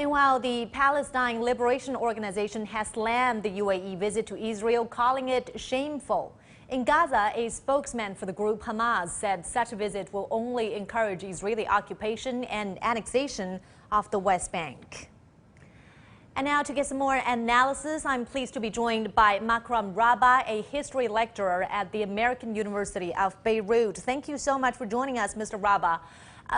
Meanwhile, the Palestine Liberation Organization has slammed the UAE visit to Israel, calling it shameful. In Gaza, a spokesman for the group Hamas said such a visit will only encourage Israeli occupation and annexation of the West Bank. And now to get some more analysis, I'm pleased to be joined by Makram Rabah, a history lecturer at the American University of Beirut. Thank you so much for joining us, Mr. Rabah.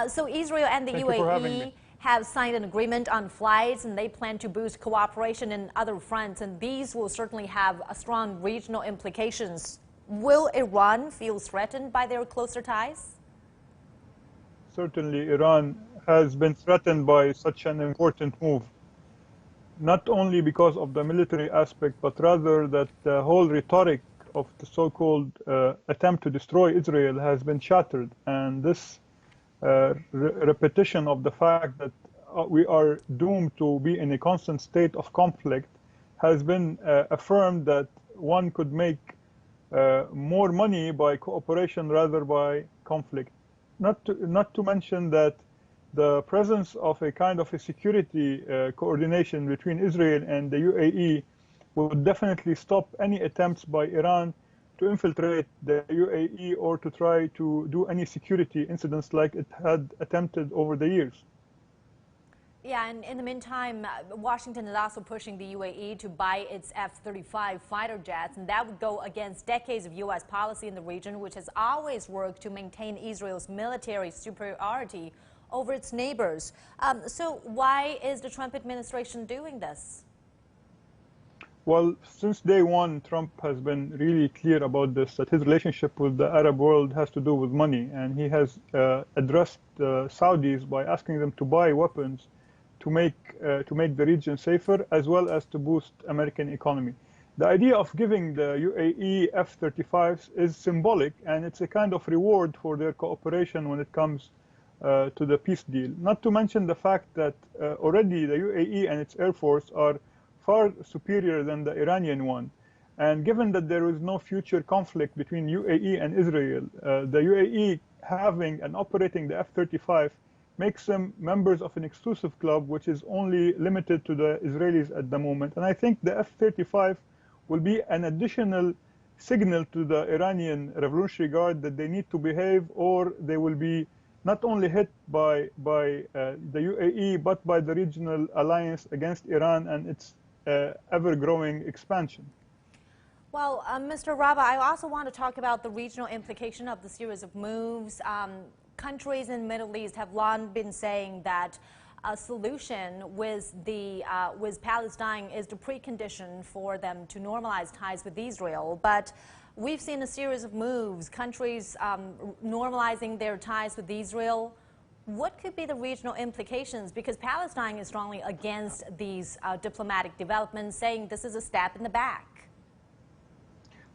So Israel and the UAE have signed an agreement on flights, and they plan to boost cooperation in other fronts, and these will certainly have strong regional implications. Will Iran feel threatened by their closer ties? Certainly, Iran has been threatened by such an important move, not only because of the military aspect, but rather that the whole rhetoric of the so-called attempt to destroy Israel has been shattered. And this repetition of the fact that we are doomed to be in a constant state of conflict has been affirmed that one could make more money by cooperation rather by conflict. Not to mention that the presence of a kind of a security coordination between Israel and the UAE would definitely stop any attempts by Iran to infiltrate the UAE or to try to do any security incidents like it had attempted over the years. Yeah, and in the meantime, Washington is also pushing the UAE to buy its F-35 fighter jets, and that would go against decades of U.S. policy in the region, which has always worked to maintain Israel's military superiority over its neighbors. So why is the Trump administration doing this? Well, since day one, Trump has been really clear about this, that his relationship with the Arab world has to do with money. And he has addressed the Saudis by asking them to buy weapons to make the region safer, as well as to boost American economy. The idea of giving the UAE F-35s is symbolic, and it's a kind of reward for their cooperation when it comes to the peace deal. Not to mention the fact that already the UAE and its Air Force are far superior than the Iranian one. And given that there is no future conflict between UAE and Israel, the UAE having and operating the F-35 makes them members of an exclusive club, which is only limited to the Israelis at the moment. And I think the F-35 will be an additional signal to the Iranian Revolutionary Guard that they need to behave, or they will be not only hit by the UAE, but by the regional alliance against Iran and its ever-growing expansion. Well, Mr. Rabah, I also want to talk about the regional implication of the series of moves. Countries in the Middle East have long been saying that a solution with Palestine is the precondition for them to normalize ties with Israel. But we've seen a series of moves, countries normalizing their ties with Israel. What could be the regional implications? Because Palestine is strongly against these diplomatic developments, saying this is a step in the back.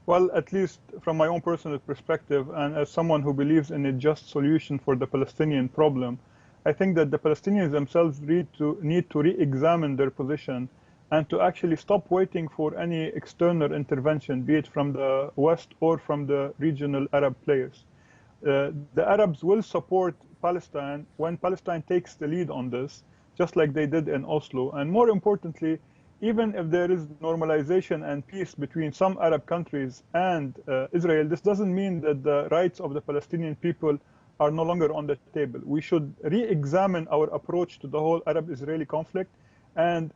Well, at least from my own personal perspective, and as someone who believes in a just solution for the Palestinian problem, I think that the Palestinians themselves need to re-examine their position and to actually stop waiting for any external intervention, be it from the West or from the regional Arab players. The Arabs will support Palestine when Palestine takes the lead on this, just like they did in Oslo. And more importantly, even if there is normalization and peace between some Arab countries and Israel, this doesn't mean that the rights of the Palestinian people are no longer on the table. We should re-examine our approach to the whole Arab-Israeli conflict and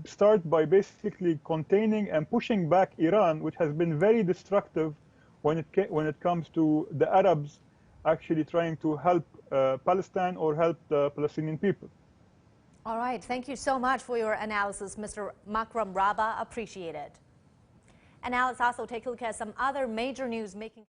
start by basically containing and pushing back Iran, which has been very destructive when it comes to the Arabs actually trying to help Palestine or help the Palestinian people. All right. Thank you so much for your analysis, Mr. Makram Rabah. Appreciate it. And now let's also take a look at some other major news making